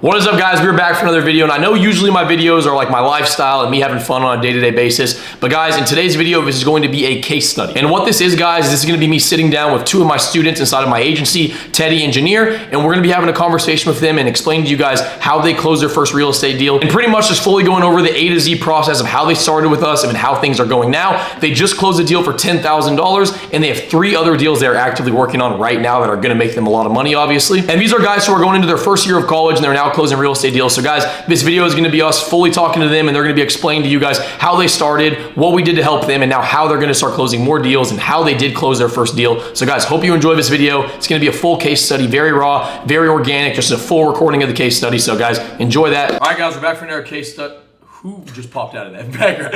What is up, guys? We're back for another video, and I know usually my videos are like my lifestyle and me having fun on a day-to-day basis, but guys, in today's video, this is going to be a case study. And what this is, guys, this is going to be me sitting down with two of my students inside of my agency, Teddy and Janier, and we're going to be having a conversation with them and explaining to you guys how they closed their first real estate deal, and pretty much just fully going over the A to Z process of how they started with us and how things are going now. They just closed a deal for $10,000, and they have 3 other deals they're actively working on right now that are going to make them a lot of money, obviously. And these are guys who are going into their first year of college, and they're now closing real estate deals. So guys, this video is going to be us fully talking to them, and they're going to be explaining to you guys how they started, what we did to help them, and now how they're going to start closing more deals and how they did close their first deal. So guys, hope you enjoy this video. It's going to be a full case study, very raw, very organic, just a full recording of the case study. So guys, enjoy that. All right, guys, we're back for another case study. Who just popped out of that background?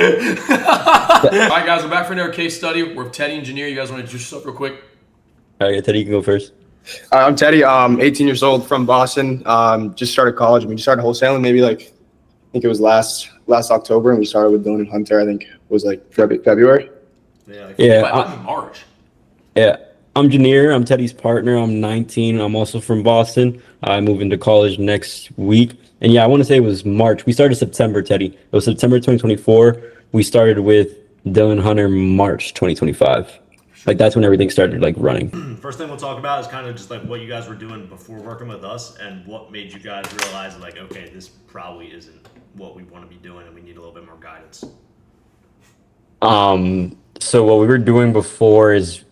All right, guys, we're back for another case study. We're with Teddy and Janier. You guys want to introduce yourself real quick? All right, Teddy, you can go first. I'm Teddy. 18 years old, from Boston. Just started college. We just started wholesaling maybe I think it was last October, and we started with Dylan and Hunter. I think it was like February. March. Yeah, I'm Janier. I'm Teddy's partner. I'm 19. I'm also from Boston. I move into college next week. And yeah, I want to say it was March. We started September, Teddy. It was September 2024. We started with Dylan and Hunter March 2025. Like that's when everything started like running. First thing we'll talk about is kind of just like what you guys were doing before working with us and what made you guys realize like, okay, this probably isn't what we want to be doing and we need a little bit more guidance. So what we were doing before is,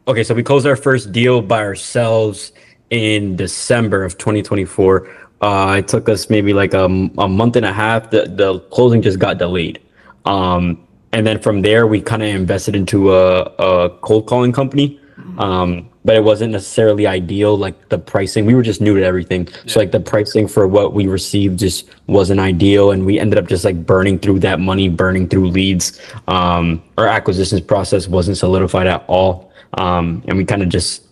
okay, so we closed our first deal by ourselves in December of 2024. It took us maybe like a month and a half. The closing just got delayed. And then from there, we kind of invested into a cold calling company. But it wasn't necessarily ideal. Like the pricing, we were just new to everything. Yeah. So like the pricing for what we received just wasn't ideal. And we ended up just like burning through that money, burning through leads. Our acquisitions process wasn't solidified at all. And we kind of just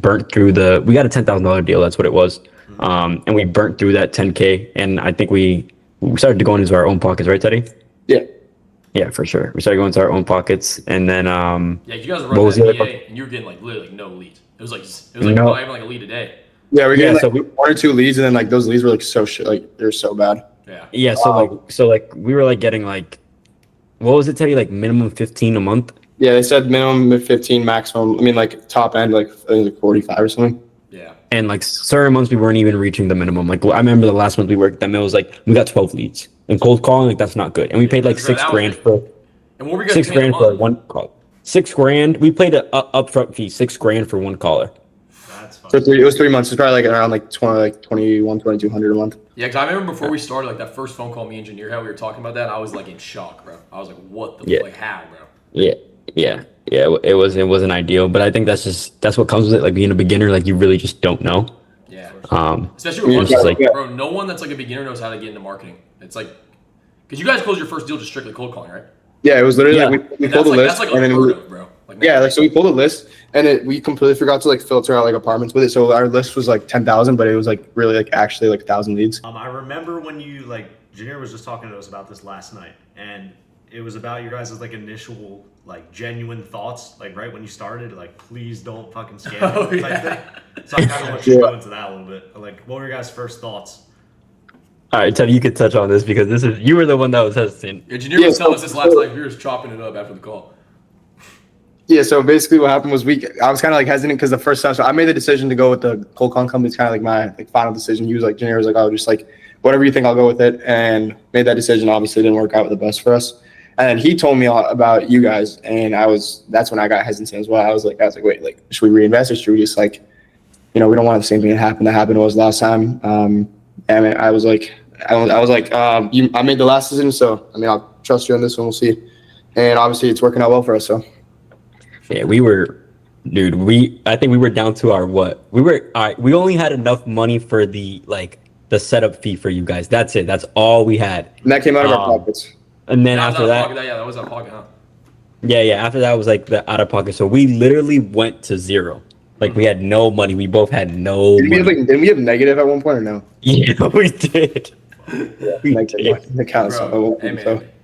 burnt through we got a $10,000 deal. That's what it was. And we burnt through that 10K. And I think we started to go into our own pockets, right, Teddy? Yeah. Yeah, for sure. We started going to our own pockets, and then you guys were running that PA, and you were getting like literally like no leads. It was like not even like a lead a day. Yeah, we're getting like 1 or 2 leads, and then like those leads were like so shit, like they're so bad. Yeah. Yeah. So we were like getting like, what was it, Teddy? Like minimum 15 a month. Yeah, they said minimum 15, maximum. I mean, like top end, like I think like 45 or something. Yeah. And like certain months we weren't even reaching the minimum. Like I remember the last month we worked them, it was like we got 12 leads. And cold calling, like that's not good. And we paid like $6,000 for. And what were you guys paying $6,000 for one call. $6,000. We paid an upfront fee, $6,000 for one caller. That's fine. So it was 3 months. It's probably like around like 2,200 a month. Yeah, because I remember before we started, like that first phone call me and Janier had, we were talking about that. I was like in shock, bro. I was like, what the like how, bro? Yeah. It wasn't ideal, but I think that's what comes with it. Like being a beginner, like you really just don't know. Yeah. Especially with bro, no one that's like a beginner knows how to get into marketing. It's like, because you guys closed your first deal just strictly cold calling, right? Yeah, it was literally like we pulled a list, that's like and then bro. Like so we pulled a list, and we completely forgot to like filter out like apartments with it. So our list was like 10,000, but it was like really like actually like 1,000 leads. I remember when you like Janier was just talking to us about this last night, and it was about your guys' like initial like genuine thoughts, like right when you started, like please don't fucking scam me type thing. So I kind of want you to go into that a little bit. Like, what were your guys' first thoughts? All right, Teddy, you could touch on this because you were the one that was hesitant. Yeah, Janier was telling us this last night. We were just chopping it up after the call. Yeah, so basically what happened was I was kind of like hesitant because the first time, so I made the decision to go with the cold calling company. It's kind of like my like final decision. He was like, Janier was like, oh, just like whatever you think, I'll go with it, and made that decision. Obviously, it didn't work out with the best for us. And then he told me about you guys, and that's when I got hesitant as well. I was like, wait, like should we reinvest or should we just like, we don't want the same thing that happened was last time. And I was like. I made the last decision, so I mean, I'll trust you on this one. We'll see. And obviously, it's working out well for us. So, yeah, I think we were down to our what? We only had enough money for the setup fee for you guys. That's it. That's all we had. And that came out of our pockets. And then after that, that was out of pocket, huh? Yeah. After that was like the out of pocket. So we literally went to zero. Like we had no money. We both had no. Didn't we have negative at one point or no? Yeah, we did. Yeah,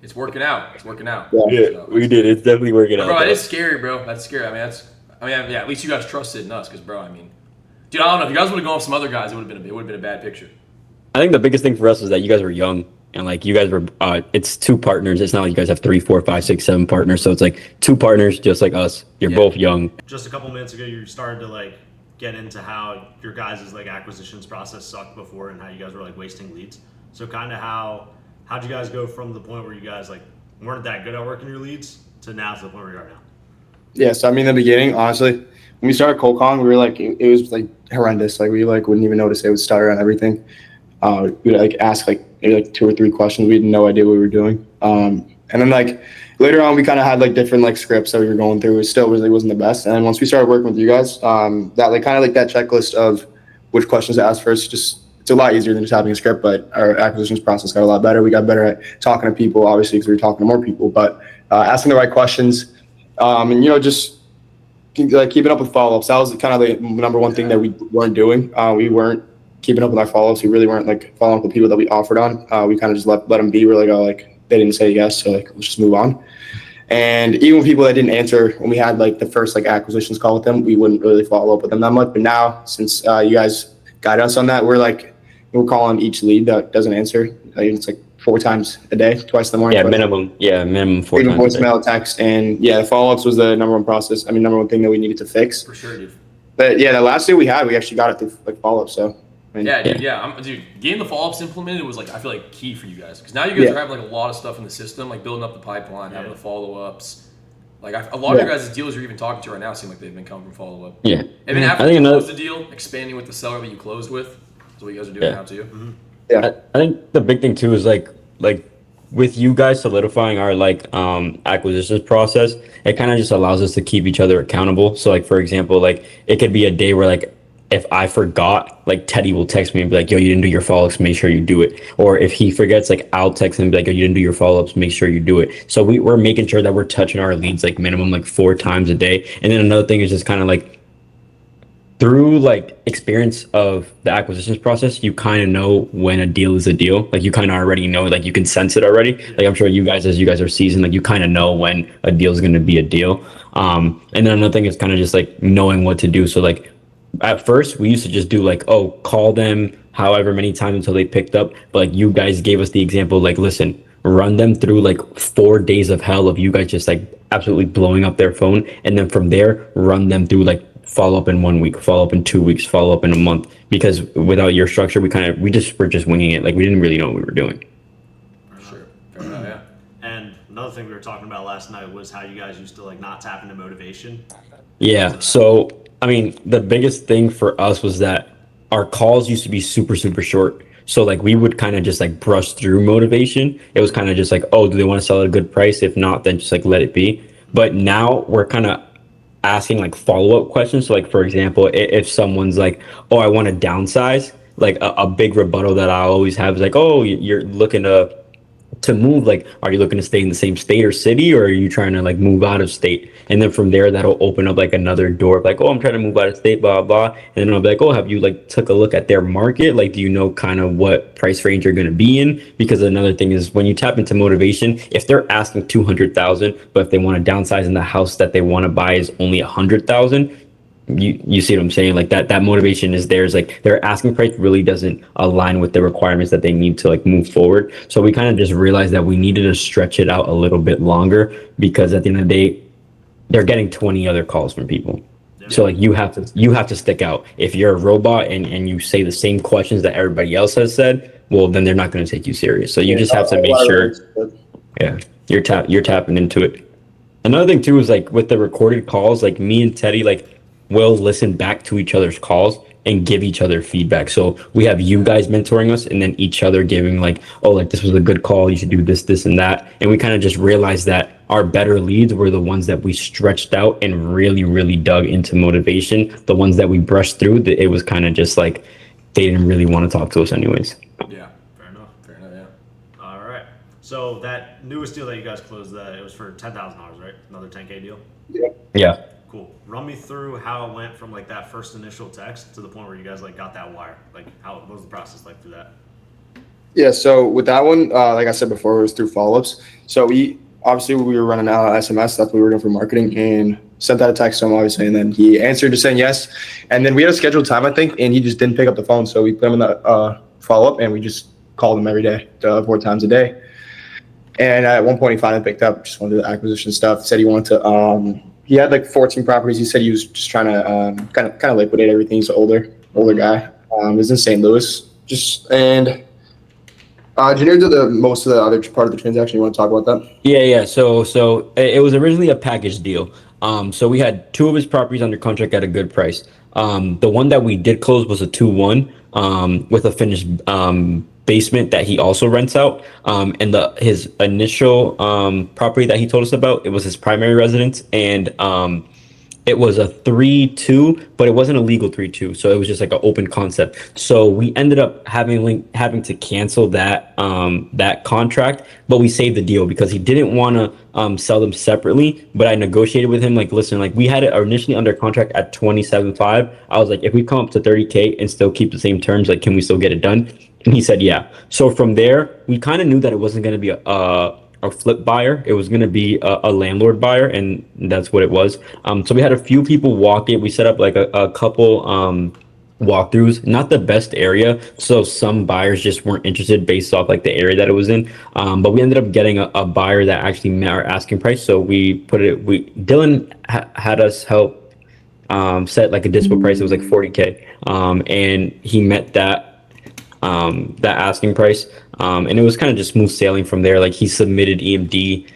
it's working out. Yeah, we did. It's definitely working out. Bro, it is scary, bro. That's scary. At least you guys trusted in us, because, bro, dude, I don't know. If you guys would have gone with some other guys, it would have been a bad picture. I think the biggest thing for us is that you guys were young and like you guys were it's two partners. It's not like you guys have 3, 4, 5, 6, 7 partners. So it's like two partners just like us. You're both young. Just a couple minutes ago, you started to like get into how your guys' like acquisitions process sucked before and how you guys were like wasting leads. So kind of how'd you guys go from the point where you guys like weren't that good at working your leads to now to the point where you are now? Yeah, so I mean, in the beginning, honestly, when we started cold calling, we were like, it was like horrendous. Like we like wouldn't even notice it would stutter on everything. We'd like ask like maybe like 2 or 3 questions. We had no idea what we were doing. And then like later on, we kind of had like different like scripts that we were going through. It still really wasn't the best. And then once we started working with you guys, that like kind of like that checklist of which questions to ask first, just it's a lot easier than just having a script. But our acquisitions process got a lot better. We got better at talking to people, obviously, because we were talking to more people. But asking the right questions, and just like keeping up with follow-ups. That was kind of the number one thing that we weren't doing. We weren't keeping up with our follow-ups. We really weren't like following up with people that we offered on. We kind of just let them be. We're like, oh, like they didn't say yes, so like let's just move on. And even with people that didn't answer when we had like the first like acquisitions call with them, we wouldn't really follow up with them that much. But now, since you guys guided us on that, we're calling each lead that doesn't answer. It's like 4 times a day, twice in the morning. Yeah, minimum. Yeah, minimum 4 even times. Voicemail, text, and the follow-ups was the number one thing that we needed to fix. For sure, dude. But yeah, the last thing we had, we actually got it through like follow-ups. So I mean, Yeah, dude. Yeah, dude. Getting the follow-ups implemented was like I feel like key for you guys because now you guys are having like a lot of stuff in the system, like building up the pipeline, having the follow-ups. Like a lot of your guys' deals you're even talking to right now seem like they've been coming from follow-up. Yeah. And then after you close the deal, expanding with the seller that you closed with. That's what you guys are doing now too. Mm-hmm. yeah. I think the big thing too is like with you guys solidifying our like acquisitions process, it kind of just allows us to keep each other accountable. So like for example, like it could be a day where like if I forgot, like Teddy will text me and be like, yo, you didn't do your follow-ups, make sure you do it. Or if he forgets, like I'll text him and be like, yo, you didn't do your follow-ups, make sure you do it. So we're making sure that we're touching our leads like minimum like 4 times a day. And then another thing is just kind of like through like experience of the acquisitions process, you kind of know when a deal is a deal. Like you kind of already know, like you can sense it already. Like I'm sure you guys, as you guys are seasoned, like you kind of know when a deal is going to be a deal. And then another thing is kind of just like knowing what to do. So like at first we used to just do like, oh, call them however many times until they picked up. But like you guys gave us the example, like, listen, run them through like 4 days of hell of you guys just like absolutely blowing up their phone. And then from there, run them through like follow up in 1 week, follow up in 2 weeks, follow up in a month. Because without your structure, we're just winging it. Like we didn't really know what we were doing. Sure. Fair enough, yeah. And another thing we were talking about last night was how you guys used to like not tap into motivation. Yeah. So, I mean, the biggest thing for us was that our calls used to be super, super short. So like we would kind of just like brush through motivation. It was kind of just like, oh, do they want to sell at a good price? If not, then just like let it be. But now we're kind of asking like follow-up questions. So like, for example, if someone's like, oh, I want to downsize, like a big rebuttal that I always have is like, oh, you're looking to move, like are you looking to stay in the same state or city, or are you trying to like move out of state? And then from there that'll open up like another door of like, oh, I'm trying to move out of state, blah blah. And then I'll be like, oh, have you like took a look at their market? Like, do you know kind of what price range you're going to be in? Because another thing is when you tap into motivation, if they're asking 200,000 but if they want to downsize and the house that they want to buy is only 100,000, you see what I'm saying? Like that motivation is theirs. Like their asking price really doesn't align with the requirements that they need to like move forward. So we kind of just realized that we needed to stretch it out a little bit longer because at the end of the day, they're getting 20 other calls from people. So like you have to stick out. If you're a robot and you say the same questions that everybody else has said, well, then they're not going to take you serious. So you just have to make sure, you're tapping into it. Another thing too is like with the recorded calls, like me and Teddy, like we'll listen back to each other's calls and give each other feedback. So we have you guys mentoring us and then each other giving like, oh, like this was a good call, you should do this, this, and that. And we kind of just realized that our better leads were the ones that we stretched out and really, really dug into motivation. The ones that we brushed through, it was kind of just like, they didn't really want to talk to us anyways. Yeah, fair enough, yeah. All right. So that newest deal that you guys closed, it was for $10,000, right? Another 10K deal? Yeah. Cool. Run me through how it went from like that first initial text to the point where you guys like got that wire. Like what was the process like through that? Yeah, so with that one, like I said before, it was through follow-ups. So we were running out of SMS, that's what we were doing for marketing, and sent out a text to him, obviously, and then he answered just saying yes. And then we had a scheduled time, I think, and he just didn't pick up the phone. So we put him in the follow up, and we just called him every day, 4 times a day. And at one point, he finally picked up, just wanted to do the acquisition stuff. Said he wanted to. He had like 14 properties. He said he was just trying to kind of liquidate everything. He's an older guy. He's in St. Louis. Junior did the most of the other part of the transaction. You want to talk about that? Yeah. So it was originally a package deal. So we had two of his properties under contract at a good price. The one that we did close was a 2-1 with a finished basement that he also rents out. And his initial property that he told us about, it was his primary residence, and it was a 3-2, but it wasn't a legal 3-2, so it was just like an open concept. So we ended up having to cancel that contract, but we saved the deal because he didn't want to sell them separately. But I negotiated with him, like, listen, like, we had it initially under contract at 27.5. I was like, if we come up to 30K and still keep the same terms, like, can we still get it done? And he said, yeah. So from there, we kind of knew that it wasn't going to be a flip buyer. It was going to be a landlord buyer, and that's what it was. So we had a few people walk it. We set up like a couple walkthroughs. Not the best area, so some buyers just weren't interested based off like the area that it was in. But we ended up getting a buyer that actually met our asking price. So Dylan had us help set like a dispo price. It was like 40K, and he met that asking price, and it was kind of just smooth sailing from there. Like, he submitted EMD.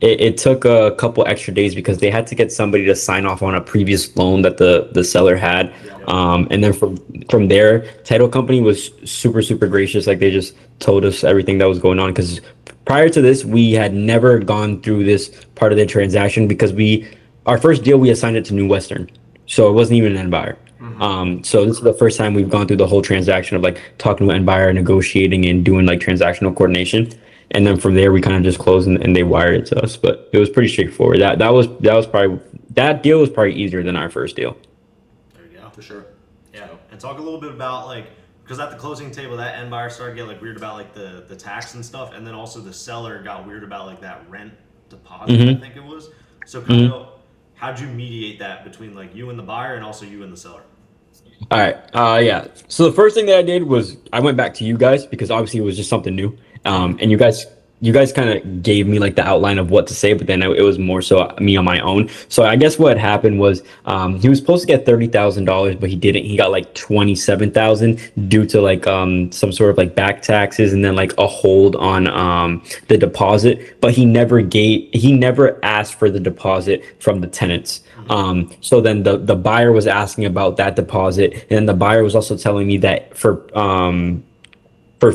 It took a couple extra days because they had to get somebody to sign off on a previous loan that the seller had. And then from there, title company was super gracious. Like, they just told us everything that was going on, because prior to this, we had never gone through this part of the transaction, because our first deal, we assigned it to New Western, so it wasn't even an end buyer. So this is the first time we've gone through the whole transaction of like talking to an end buyer, negotiating, and doing like transactional coordination. And then from there, we kind of just closed, and they wired it to us. But it was pretty straightforward. That deal was probably easier than our first deal. There you go. For sure. Yeah. And talk a little bit about, like, because at the closing table, that end buyer started to get like weird about like the tax and stuff, and then also the seller got weird about like that rent deposit. I think it was. So kind of, how'd you mediate that between like you and the buyer, and also you and the seller? All right. Yeah. So the first thing that I did was I went back to you guys, because obviously it was just something new. And you guys kind of gave me like the outline of what to say, but then it was more so me on my own. So I guess what happened was he was supposed to get $30,000, but he didn't. He got like 27,000 due to like some sort of like back taxes, and then like a hold on the deposit. But he never asked for the deposit from the tenants. So then the buyer was asking about that deposit, and the buyer was also telling me that for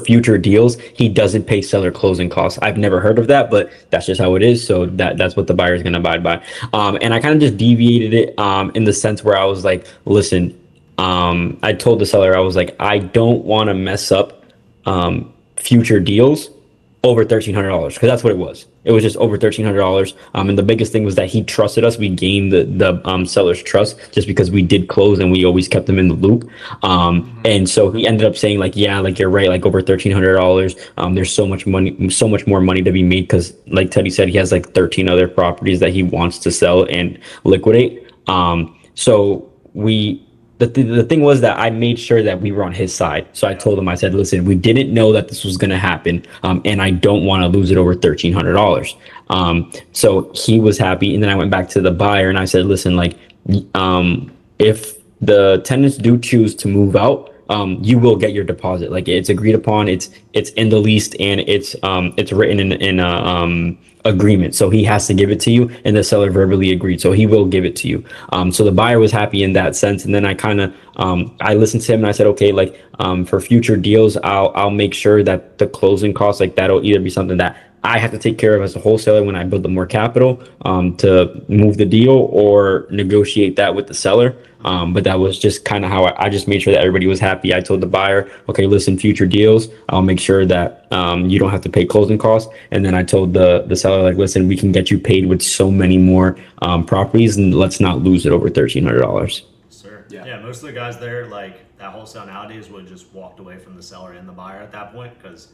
future deals, he doesn't pay seller closing costs. I've never heard of that, but that's just how it is. So that's what the buyer is going to abide by. And I kind of just deviated it in the sense where I was like, listen, I told the seller, I was like, I don't want to mess up future deals over $1,300, because that's what it was. It was just over $1,300. And the biggest thing was that he trusted us. We gained the seller's trust just because we did close, and we always kept them in the loop. And so he ended up saying like, yeah, like, you're right, like over $1,300. There's so much money, so much more money to be made, because like Teddy said, he has like 13 other properties that he wants to sell and liquidate. So the thing was that I made sure that we were on his side. So I told him, I said, listen, we didn't know that this was going to happen. And I don't want to lose it over $1,300. So he was happy. And then I went back to the buyer and I said, listen, like, if the tenants do choose to move out, you will get your deposit. Like, it's agreed upon. It's in the lease, and it's written in a agreement. So he has to give it to you, and the seller verbally agreed. So he will give it to you. So the buyer was happy in that sense. And then I kind of I listened to him, and I said, okay, like, for future deals, I'll make sure that the closing costs, like, that'll either be something that I have to take care of as a wholesaler when I build the more capital to move the deal, or negotiate that with the seller. But that was just kind of how I just made sure that everybody was happy. I told the buyer, okay, listen, future deals, I'll make sure that you don't have to pay closing costs. And then I told the seller, like, listen, we can get you paid with so many more properties, and let's not lose it over $1,300. Sir. Yeah, most of the guys there, like, that wholesale nowadays would just walked away from the seller and the buyer at that point, because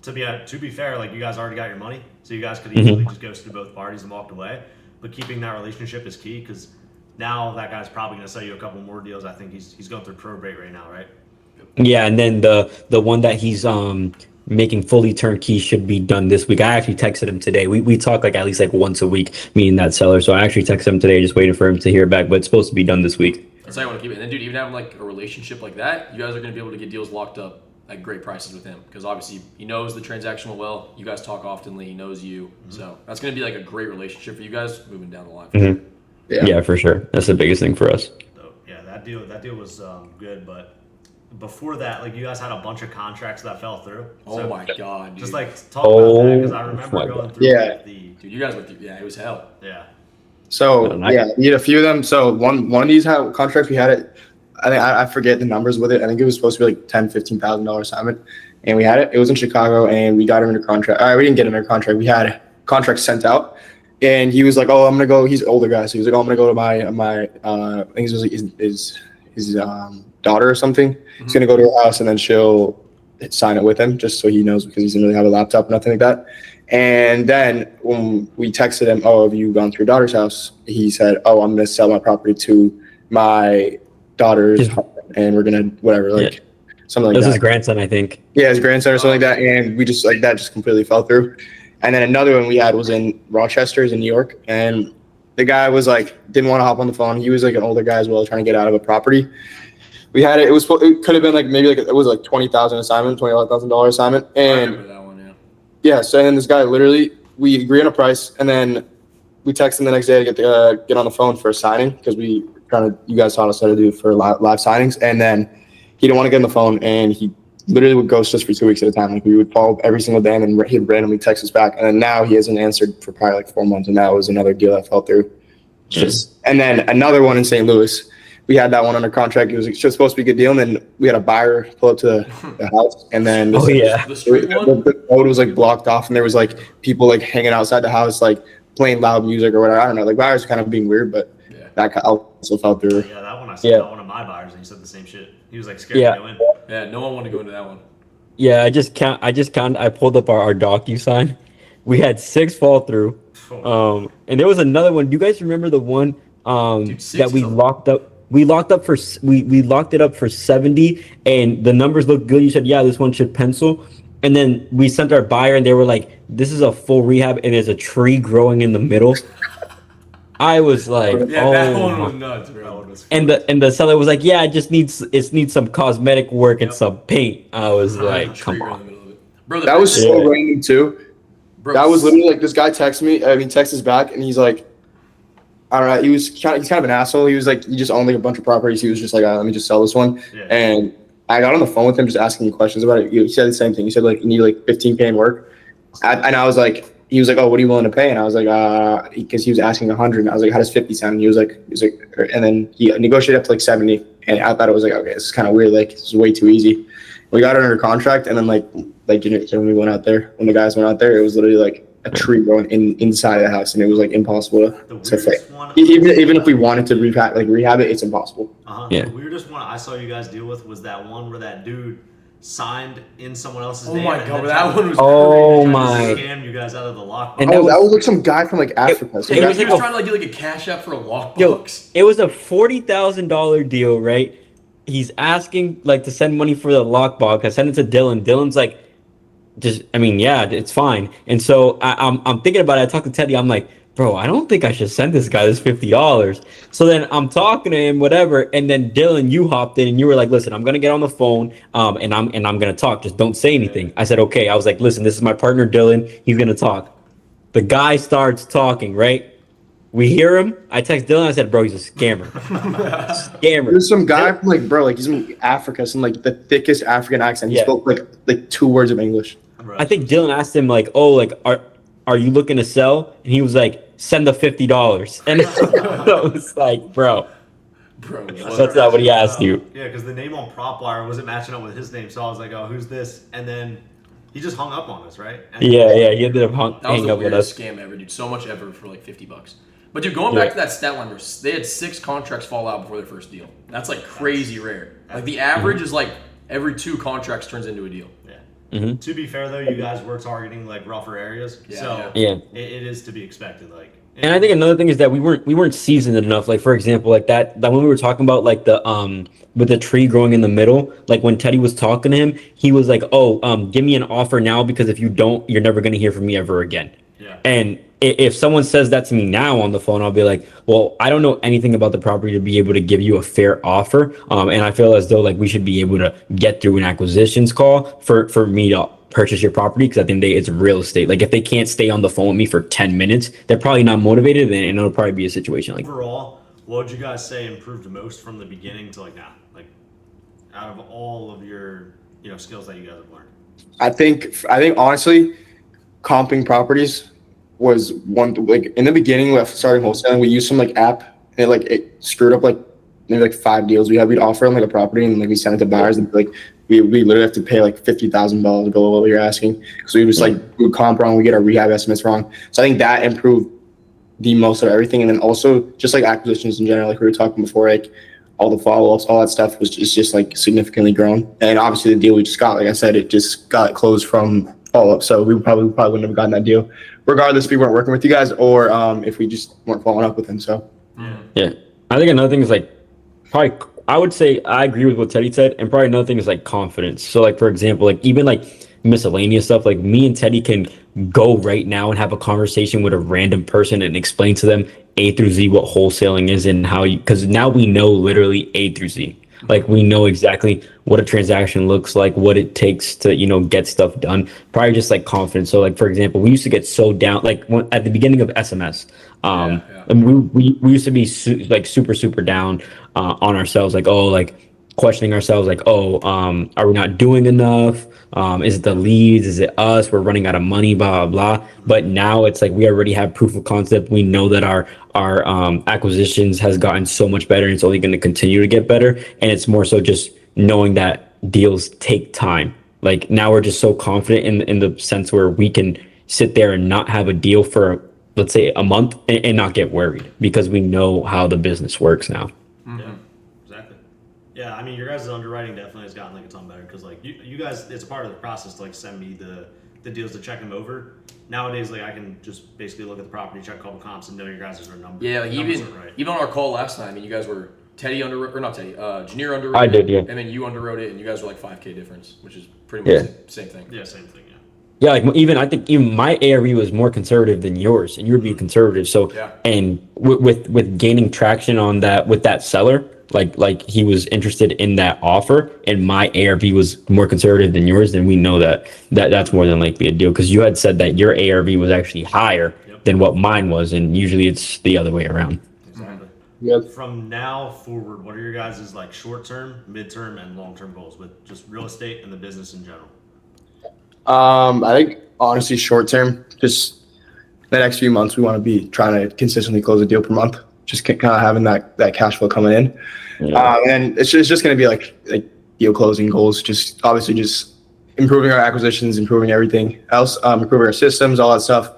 to be fair, like, you guys already got your money, so you guys could easily just ghosted both parties and walked away. But keeping that relationship is key, because now that guy's probably going to sell you a couple more deals. I think he's going through probate right now, right? Yeah, and then the one that he's making fully turnkey should be done this week. I actually texted him today. We talk like at least like once a week, me and that seller. So I actually texted him today, just waiting for him to hear back. But it's supposed to be done this week. That's how you want to keep it. And then, dude, even having like a relationship like that, you guys are going to be able to get deals locked up at great prices with him because obviously he knows the transaction well. You guys talk oftenly. He knows you, so that's going to be like a great relationship for you guys moving down the line. For sure. Yeah, for sure. That's the biggest thing for us. So, yeah, that deal was good, but before that, like you guys had a bunch of contracts that fell through. Oh So, my god, dude. just like talk about that because I Oh remember my going God. through Yeah. like, the dude, you guys went through. Yeah, it was hell. yeah. So No, not- yeah, we had a few of them. So one of these contracts we had it. I think I forget the numbers with it. I think it was supposed to be like $10,000-$15,000 assignment, and we had it. It was in Chicago, and we got him under contract. All right, we didn't get him under contract. We had contracts sent out, and he was like, "Oh, I'm gonna go." He's an older guy, so he was like, "Oh, I'm gonna go to my I think it was like his daughter or something. He's gonna go to her house, and then she'll sign it with him, just so he knows because he doesn't really have a laptop, nothing like that." And then when we texted him, "Oh, have you gone to your daughter's house?" He said, "Oh, I'm gonna sell my property to my daughter's husband, and we're gonna whatever, like something like This is that." his grandson, I think. Yeah, his grandson or something like that, and we just like that just completely fell through. And then another one we had was in Rochester, in New York, and the guy was like didn't want to hop on the phone. He was like an older guy as well, trying to get out of a property. We had it. It could have been like maybe like it was like $20,000 assignment, $20,000 assignment, I and remember that one. Yeah. yeah. So then this guy literally we agree on a price, and then we text him the next day to get on the phone for a signing because we you guys taught us how to do for live signings, and then he didn't want to get on the phone, and he literally would ghost us for 2 weeks at a time. Like we would call every single day, and then he'd randomly text us back, and then now he hasn't answered for probably like 4 months, and that was another deal that fell through. And then another one in St. Louis. We had that one under contract. It was just supposed to be a good deal, and then we had a buyer pull up to the house, and then Oh yeah. The street one. the road was like blocked off, and there was like people like hanging outside the house, like playing loud music or whatever. I don't know. Like buyers are kind of being weird, but Yeah. that also fell through. Yeah, that one I saw Yeah. that one of my buyers, and he said the same shit. He was like scared Yeah. to go in. Yeah, no one wanted to go into that one. Yeah, I pulled up our DocuSign. We had 6 fall through. And there was another one. Do you guys remember the one Dude, 6 that we is a- locked up? We locked it up for 70, and the numbers looked good. You said, yeah, this one should pencil. And then we sent our buyer, and they were like, this is a full rehab, and there's a tree growing in the middle. I was like, Yeah, oh that one my. was nuts, bro. And the seller was like, yeah, it needs some cosmetic work and Yep. some paint. I was like, Tree come right in on. the middle of it. Bro, the That was best- so Yeah. random too. bro, That was literally like this guy texted me. I mean, texts us back, and he's like, I don't know. He's kind of an asshole. He was like, he just owned like a bunch of properties. He was just like, let me just sell this one. Yeah. And I got on the phone with him, just asking me questions about it. He said the same thing. He said like, you need like 15K in work. And I was like, he was like, oh, what are you willing to pay? And I was like, because he was asking 100. And I was like, how does 50 sound? And he was like, and then he negotiated up to like 70. And I thought it was like, okay, this is kind of weird. Like, this is way too easy. We got it under contract, and then like you know, when we went out there, when the guys went out there, it was literally like a tree growing inside of the house, and it was like impossible The to fix. weirdest one. Even if we wanted to rehab it, it's impossible. Yeah. The weirdest one I saw you guys deal with was that one where that dude signed in someone else's Oh name. my and God, then that tried- one was Oh tried to my. Scam you guys out of the lockbox. And That was like some guy from like Africa. Some it guy- was he like was a- trying to like do like a cash app for a lockbox. Yo, it was a $40,000 deal, right? He's asking like to send money for the lockbox. I sent it to Dylan. Dylan's like, yeah, it's fine. And so I'm thinking about it. I talked to Teddy. I'm like, bro, I don't think I should send this guy this $50. So then I'm talking to him, whatever. And then Dylan, you hopped in and you were like, listen, I'm gonna get on the phone, and I'm gonna talk. Just don't say anything. I said, okay. I was like, listen, this is my partner Dylan. He's gonna talk. The guy starts talking, right? We hear him. I text Dylan. I said, bro, he's a scammer. Scammer. There's some guy from like, bro, like he's from Africa, some like the thickest African accent. He Yeah. spoke like 2 words of English. Right. I think Dylan asked him like, "Oh, like are you looking to sell?" And he was like, "Send the $50." And I was like, "Bro, Bro, that's not what he asked you." Yeah, because the name on PropWire wasn't matching up with his name, so I was like, "Oh, who's this?" And then he just hung up on us, right? And Yeah, he ended up that was hanging the up with weirdest us. scam ever, dude. So much ever for like $50. But dude, going Yeah. back to that stat line, they had 6 contracts fall out before their first deal. That's like crazy rare. Like the average is like every 2 contracts turns into a deal. Yeah. Mhm. To be fair, though, you guys were targeting like rougher areas, Yeah, so Yeah. It is to be expected. Like And I think another thing is that we weren't seasoned enough. Like for example, like that when we were talking about like the with the tree growing in the middle, like when Teddy was talking to him, he was like, "Oh, give me an offer now because if you don't, you're never gonna hear from me ever again." Yeah. And if someone says that to me now on the phone, I'll be like, "Well, I don't know anything about the property to be able to give you a fair offer." And I feel as though like we should be able to get through an acquisitions call for me to purchase your property because at the end of the day, it's real estate. Like if they can't stay on the phone with me for 10 minutes, they're probably not motivated, and it'll probably be a situation like that. Overall, what would you guys say improved the most from the beginning to like now? Like out of all of your skills that you guys have learned. I think honestly, comping properties was one, like in the beginning of starting wholesaling, we used some like app and it screwed up like maybe like 5 deals we had. We'd offer them like a property and like we send it to buyers and like we literally have to pay like $50,000 below what you're asking because we just like we would comp wrong, we get our rehab estimates wrong. So I think that improved the most of everything, and then also just like acquisitions in general, like we were talking before, like all the follow-ups, all that stuff was just like significantly grown. And obviously the deal we just got, like I said, it just got closed from follow-up, so we probably wouldn't have gotten that deal regardless if we weren't working with you guys or if we just weren't following up with him. So Yeah. I think another thing is like probably I would say I agree with what Teddy said, and probably another thing is like confidence. So like for example, like even like miscellaneous stuff, like me and Teddy can go right now and have a conversation with a random person and explain to them A through Z what wholesaling is and how you because now we know literally A through Z. Like we know exactly what a transaction looks like, what it takes to, get stuff done. Probably just like confidence. So like for example, we used to get so down like at the beginning of SMS. And we used to be like super down on ourselves, like oh like questioning ourselves, like oh are we not doing enough? Is it the leads? Is it us? We're running out of money, blah blah blah. But now it's like we already have proof of concept. We know that our acquisitions has gotten so much better, and it's only going to continue to get better. And it's more so just knowing that deals take time. Like now we're just so confident in the sense where we can sit there and not have a deal for let's say a month and not get worried because we know how the business works now. Yeah, exactly. Yeah, I mean, your guys' underwriting definitely has gotten like a ton better because like you guys, it's a part of the process to like send me the deals to check them over. Nowadays, like I can just basically look at the property, check a couple comps, and know your guys' are numbers. Yeah, like numbers even are right. even on our call last time, I mean, you guys were Teddy or not Teddy, Janier underwrote. I did, yeah. And then you underwrote it, and you guys were like 5K difference, which is pretty much the same thing. Yeah, same thing. Yeah. Yeah, like even I think even my ARV was more conservative than yours, and you were being conservative. So Yeah. and with gaining traction on that with that seller, like he was interested in that offer, and my ARV was more conservative than yours, then we know that's more than likely a deal because you had said that your ARV was actually higher than what mine was, and usually it's the other way around. Exactly. Yep. From now forward, what are your guys' like short term, mid term, and long term goals with just real estate and the business in general? I think honestly, short term, just the next few months, we want to be trying to consistently close a deal per month. Just kind of having that cash flow coming in, and it's just going to be like deal closing goals. Just obviously just improving our acquisitions, improving everything else, improving our systems, all that stuff.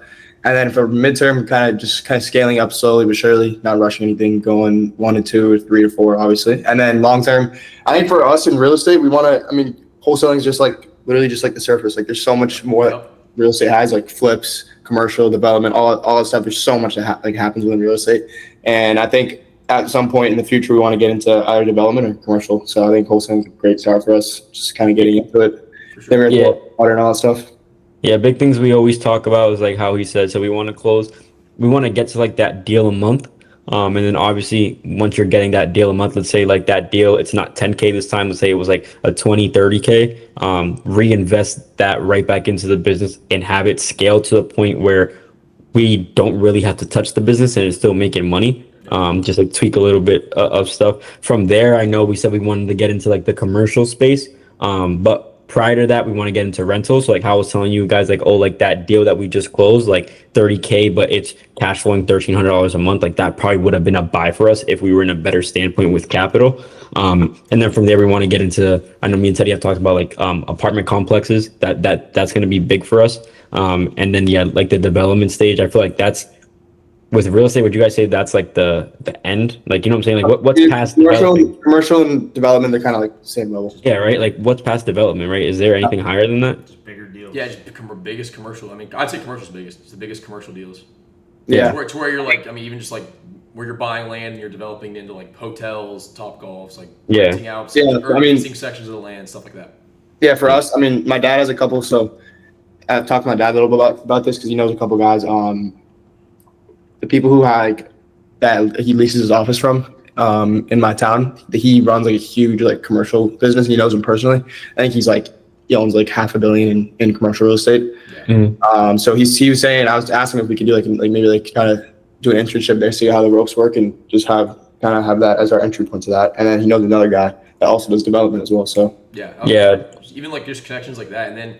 And then for midterm, kind of scaling up slowly but surely, not rushing anything, going 1 to 2 or 3 to 4, obviously. And then long term, I think for us in real estate, we want to. I mean, wholesaling is just like literally just like the surface. Like there's so much more that real estate has, like flips, commercial development, all that stuff. There's so much that happens within real estate, and I think at some point in the future we want to get into either development or commercial. So I think wholesaling is a great start for us, just kind of getting into it. Then we have water and all that stuff. Yeah, big things we always talk about is like how he said. So we want to get to like that deal a month. And then obviously once you're getting that deal a month, let's say like that deal, it's not 10K this time. Let's say it was like a 20, 30K, reinvest that right back into the business and have it scale to the point where we don't really have to touch the business and it's still making money. Just like tweak a little bit of stuff from there. I know we said we wanted to get into like the commercial space. But prior to that, we want to get into rentals. So like how I was telling you guys, like, oh, like that deal that we just closed, like 30K, but it's cash flowing $1,300 a month. Like that probably would have been a buy for us if we were in a better standpoint with capital. And then from there, we want to get into, I know me and Teddy have talked about like apartment complexes that's going to be big for us. And then, yeah, like the development stage, I feel like that's, with real estate, would you guys say that's like the end? Like, you know what I'm saying? Like what's past development? Commercial and development, they're kind of like the same level. Yeah, right? Like what's past development, right? Is there anything higher than that? Just bigger deals. Yeah, just biggest commercial. I mean, I'd say commercial's biggest. It's the biggest commercial deals. Yeah. To where you're like, I mean, even just like where you're buying land and you're developing into like hotels, top golfs, like Yeah. renting out, Yeah, or I mean- leasing sections of the land, stuff like that. Yeah, for us, I mean, my dad has a couple, so I've talked to my dad a little bit about this because he knows a couple guys. The people who like that he leases his office from in my town, he runs like a huge like commercial business. He knows him personally. I think he owns like $500 million in commercial real estate. Yeah. So he was saying, I was asking if we could do like maybe like kind of do an internship there, see how the ropes work, and just have that as our entry point to that. And then he knows another guy that also does development as well. So Yeah. Even like just connections like that, and then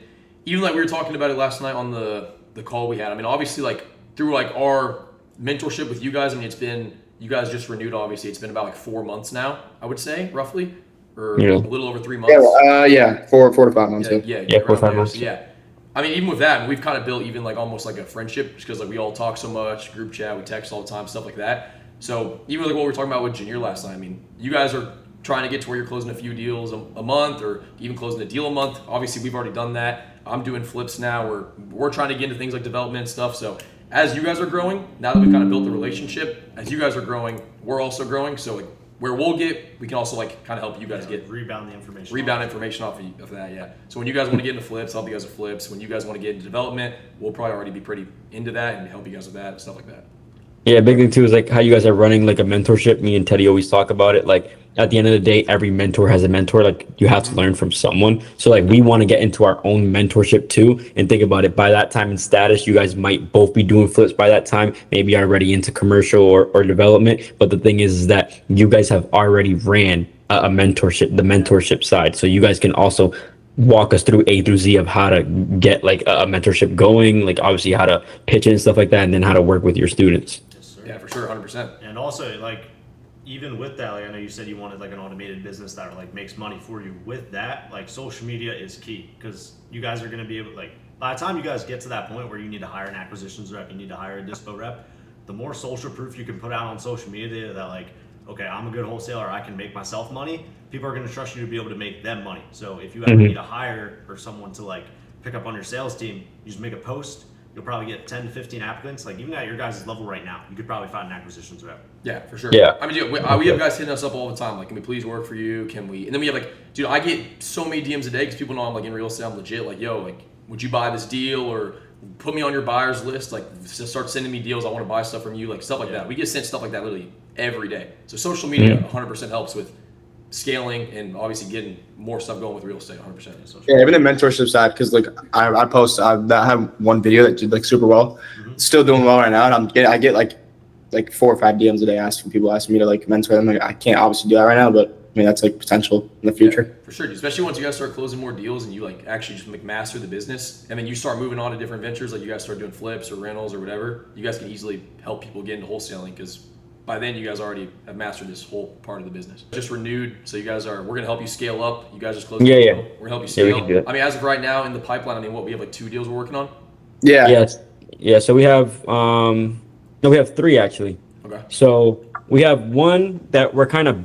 even like we were talking about it last night on the call we had. I mean, obviously like through like our mentorship with you guys. I mean, you guys just renewed. Obviously, it's been about like 4 months now. I would say roughly, or Yeah. a little over 3 months. yeah, 4 to 5 months. Yeah, 4 or 5 around there. months. So, yeah. I mean, even with that, we've kind of built even like almost like a friendship just because like we all talk so much, group chat, we text all the time, stuff like that. So even like what we were talking about with Janier last night, I mean, you guys are trying to get to where you're closing a few deals a month or even closing a deal a month. Obviously, we've already done that. I'm doing flips now. We're trying to get into things like development and stuff. So as you guys are growing, now that we've kind of built the relationship, as you guys are growing, we're also growing. So like where we'll get, we can also like kind of help you guys get rebound information off of that, yeah. So when you guys want to get into flips, help you guys with flips. When you guys want to get into development, we'll probably already be pretty into that and help you guys with that and stuff like that. Yeah, big thing too is like how you guys are running like a mentorship. Me and Teddy always talk about it. Like at the end of the day, every mentor has a mentor. Like you have to learn from someone. So like we want to get into our own mentorship too. And think about it. By that time in status, you guys might both be doing flips by that time. Maybe already into commercial or development. But the thing is that you guys have already ran a mentorship, the mentorship side. So you guys can also walk us through A through Z of how to get like a mentorship going, like obviously how to pitch it and stuff like that, and then how to work with your students. Yes, sir. Yeah, for sure, 100%. And also, like, even with that, like I know you said you wanted like an automated business that like makes money for you. With that, like social media is key because you guys are going to be able, like, by the time you guys get to that point where you need to hire an acquisitions rep, you need to hire a dispo rep, the more social proof you can put out on social media that like, okay, I'm a good wholesaler, I can make myself money, people are going to trust you to be able to make them money. So if you ever need to hire or someone to like pick up on your sales team, you just make a post, you'll probably get 10 to 15 applicants. Like even at your guys' level right now, you could probably find an acquisitions rep. Yeah, for sure. Yeah. I mean, dude, we have guys hitting us up all the time. Like, can we please work for you? Can we? And then we have like, dude, I get so many DMs a day because people know I'm like in real estate. I'm legit. Like, yo, like, would you buy this deal or put me on your buyers list? Like, start sending me deals. I want to buy stuff from you. Like stuff like that. We get sent stuff like that literally every day. So social media 100% helps with scaling and obviously getting more stuff going with real estate. 100%. Yeah, even the mentorship side, because like I post, I have one video that did like super well, still doing well right now, and I get like 4 or 5 DMs a day from people asking me to like mentor them. Like I can't obviously do that right now, but I mean that's like potential in the future. Yeah, for sure, dude. Especially once you guys start closing more deals and you like actually just like master the business, and then you start moving on to different ventures, like you guys start doing flips or rentals or whatever. You guys can easily help people get into wholesaling because by then you guys already have mastered this whole part of the business. Just renewed, so you guys we're gonna help you scale up. You guys just closed. Yeah, yeah. We're gonna help you Yeah, we scale. can do it. I mean, as of right now in the pipeline, I mean, what we have like 2 deals we're working on. Yeah. Yes. Yeah. So we have no, we have 3 actually. Okay. So we have one that we're kind of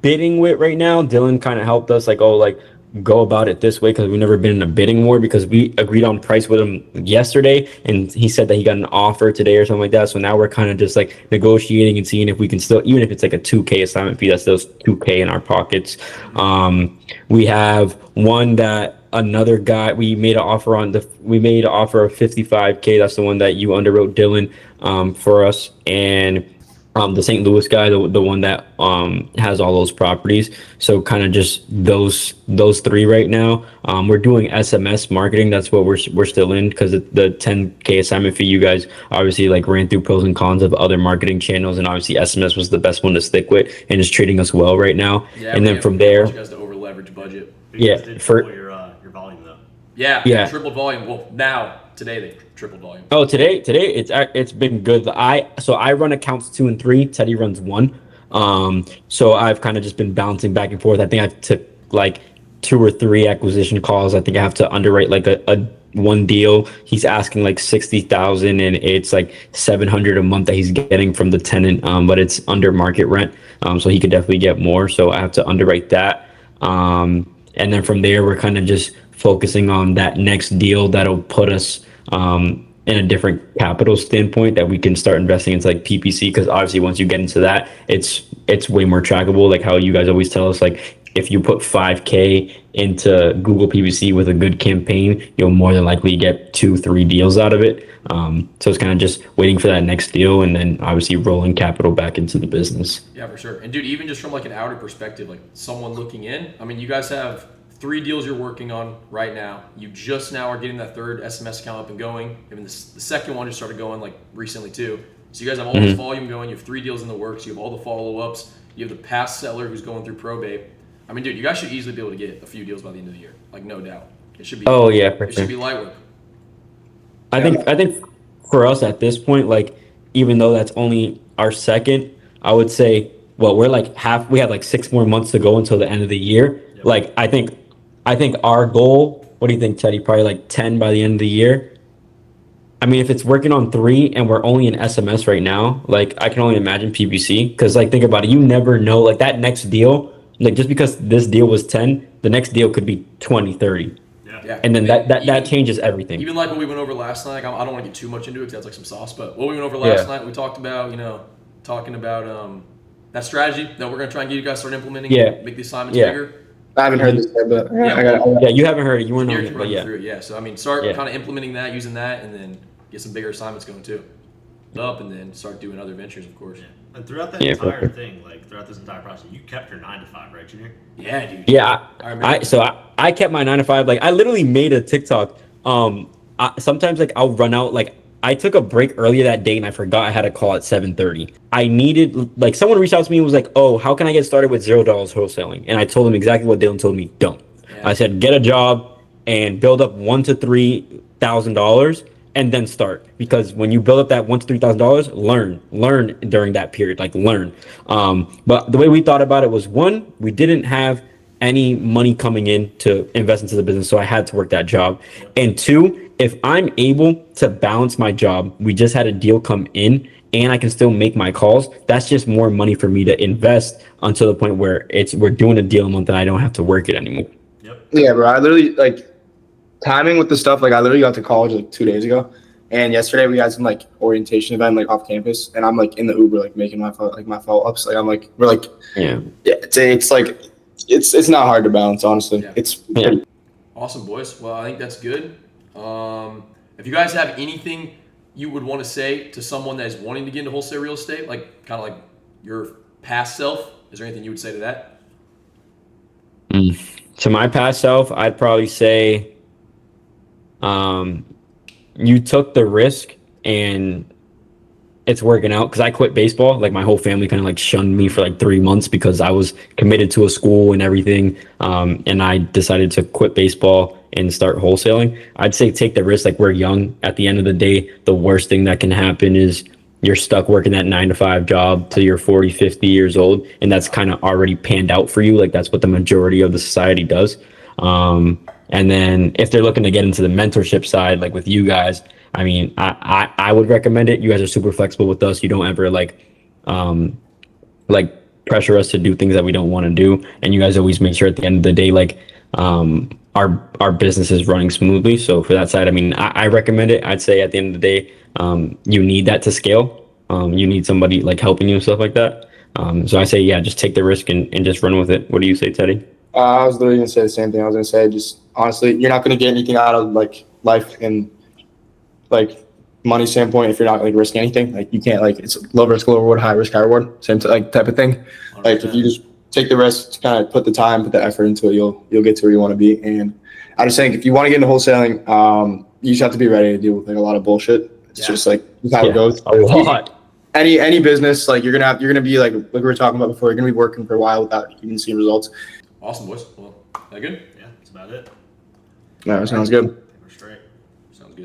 bidding with right now. Dylan kind of helped us like, oh, like go about it this way because we've never been in a bidding war because we agreed on price with him yesterday and he said that he got an offer today or something like that. So now we're kind of just like negotiating and seeing if we can still, even if it's like a 2K assignment fee, that's still 2K in our pockets. We have one that another guy we made an offer of 55K. That's the one that you underwrote, Dylan, for us. And the St. Louis guy, the one that has all those properties. So kind of just those 3 right now. We're doing SMS marketing. That's what we're still in because the 10K assignment fee, you guys obviously like ran through pros and cons of other marketing channels, and obviously SMS was the best one to stick with, and it's treating us well right now. Yeah. And then from there, you guys to over leverage budget. You Yeah, guys did for- triple your volume though. Yeah. Triple volume. Well, now today they tripled volume. oh, today it's been good. I run accounts 2 and 3. Teddy runs 1. So I've kind of just been bouncing back and forth. I think I took like 2 or 3 acquisition calls. I think I have to underwrite like a one deal. He's asking like 60,000 and it's like 700 a month that he's getting from the tenant. But it's under market rent. So he could definitely get more. So I have to underwrite that. And then from there, we're kind of just focusing on that next deal that'll put us in a different capital standpoint that we can start investing into like PPC, because obviously once you get into that, it's way more trackable. Like how you guys always tell us, like if you put 5K into Google PPC with a good campaign, you'll more than likely get 2-3 deals out of it. So it's kind of just waiting for that next deal and then obviously rolling capital back into the business. Yeah, for sure. And dude, even just from like an outer perspective, like someone looking in, I mean, you guys have 3 deals you're working on right now. You just now are getting that third SMS account up and going. Even the second one just started going like recently too. So you guys have all this volume going. You have 3 deals in the works. You have all the follow-ups. You have the past seller who's going through probate. I mean, dude, you guys should easily be able to get a few deals by the end of the year. Like, no doubt. It should be. Oh yeah, for it sure. should be light work. I think for us at this point, like even though that's only our second, I would say, well, we have like 6 more months to go until the end of the year. Yep. Like I think our goal, what do you think, Teddy? Probably like 10 by the end of the year. I mean, if it's working on 3 and we're only in SMS right now, like I can only imagine PPC, because like think about it, you never know, like that next deal, like just because this deal was 10, the next deal could be 20, 30. Yeah. And then Even- that changes everything. Even like what we went over last night, like, I don't want to get too much into it because that's like some sauce, but what we went over last night, we talked about, talking about that strategy that we're going to try and get you guys start implementing, Yeah. make the assignments Yeah. bigger. I haven't heard this yet, but Yeah. I got. Yeah, you haven't heard it. You weren't Here on can it, run but you yeah. through it, yeah. So I mean, start Yeah. kind of implementing that, using that, and then get some bigger assignments going too. Up and then start doing other ventures, of course. And throughout that Yeah, entire perfect. thing, like throughout this entire process, you kept your 9 to 5, right, Junior? Yeah, dude. Yeah, I remember. I kept my 9 to 5. Like I literally made a TikTok. Sometimes like I'll run out. Like I took a break earlier that day and I forgot I had a call at 7:30. I needed, like, someone reached out to me and was like, "Oh, how can I get started with $0 wholesaling?" And I told them exactly what Dylan told me. Don't. Yeah. I said, get a job and build up $1,000 to $3,000 and then start, because when you build up that $1,000 to $3,000, learn during that period, like learn. But the way we thought about it was, one, we didn't have any money coming in to invest into the business, so I had to work that job. And 2, if I'm able to balance my job, we just had a deal come in and I can still make my calls, that's just more money for me to invest until the point where we're doing a deal a month and I don't have to work it anymore. Yep. Yeah, bro. I literally like timing with the stuff. Like I literally got to college like 2 days ago, and yesterday we had some like orientation event like off campus, and I'm like in the Uber like making my follow ups. Like I'm like we're like Yeah. it's like it's not hard to balance, honestly. Yeah. It's Yeah. Awesome, boys. Well, I think that's good. If you guys have anything you would want to say to someone that is wanting to get into wholesale real estate, like kind of like your past self, is there anything you would say to that? To my past self, I'd probably say, you took the risk and it's working out, because I quit baseball. Like my whole family kind of like shunned me for like 3 months because I was committed to a school and everything. And I decided to quit baseball and start wholesaling. I'd say take the risk. Like we're young. At the end of the day, the worst thing that can happen is you're stuck working that 9 to 5 job till you're 40, 50 years old. And that's kind of already panned out for you. Like that's what the majority of the society does. And then if they're looking to get into the mentorship side, like with you guys, I mean, I would recommend it. You guys are super flexible with us. You don't ever like pressure us to do things that we don't want to do. And you guys always make sure at the end of the day, like, our business is running smoothly. So for that side, I mean, I recommend it. I'd say at the end of the day, you need that to scale. You need somebody like helping you and stuff like that. So I say, yeah, just take the risk and just run with it. What do you say, Teddy? I was literally gonna say the same thing. I was gonna say, just honestly, you're not gonna get anything out of like life and like money standpoint if you're not like risking anything. Like you can't, like, it's low risk, low reward, high risk, high reward, same like type of thing. Like if you just take the risk, kind of put the time, put the effort into it, you'll get to where you want to be. And I just think if you want to get into wholesaling, you just have to be ready to deal with like a lot of bullshit. It's just like how it goes. A lot. Any business, like you're gonna be like we were talking about before, you're gonna be working for a while without even seeing results. Awesome, boys. Well, that good? Yeah, that's about it. No, it sounds good. We're straight.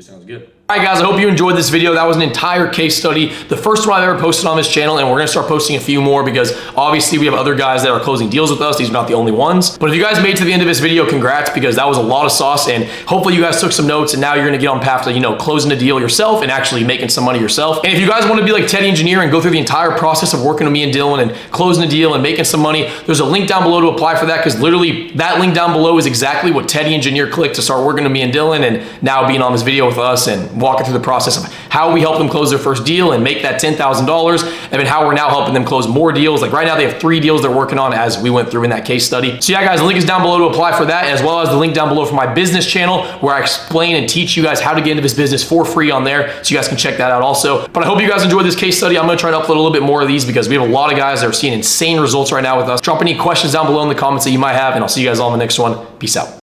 Sounds good. All right, guys, I hope you enjoyed this video. That was an entire case study, the first one I've ever posted on this channel, and we're going to start posting a few more because obviously we have other guys that are closing deals with us. These are not the only ones. But if you guys made it to the end of this video, congrats, because that was a lot of sauce, and hopefully you guys took some notes, and now you're going to get on path to, closing a deal yourself and actually making some money yourself. And if you guys want to be like Teddy Engineer and go through the entire process of working with me and Dylan and closing a deal and making some money, there's a link down below to apply for that, because literally that link down below is exactly what Teddy Engineer clicked to start working with me and Dylan and now being on this video with us, and walking through the process of how we help them close their first deal and make that $10,000, and then how we're now helping them close more deals. Like right now they have 3 deals they're working on as we went through in that case study. So yeah guys, the link is down below to apply for that, as well as the link down below for my business channel where I explain and teach you guys how to get into this business for free on there, so you guys can check that out also. But I hope you guys enjoyed this case study. I'm gonna try to upload a little bit more of these because we have a lot of guys that are seeing insane results right now with us. Drop any questions down below in the comments that you might have, and I'll see you guys all in the next one. Peace out.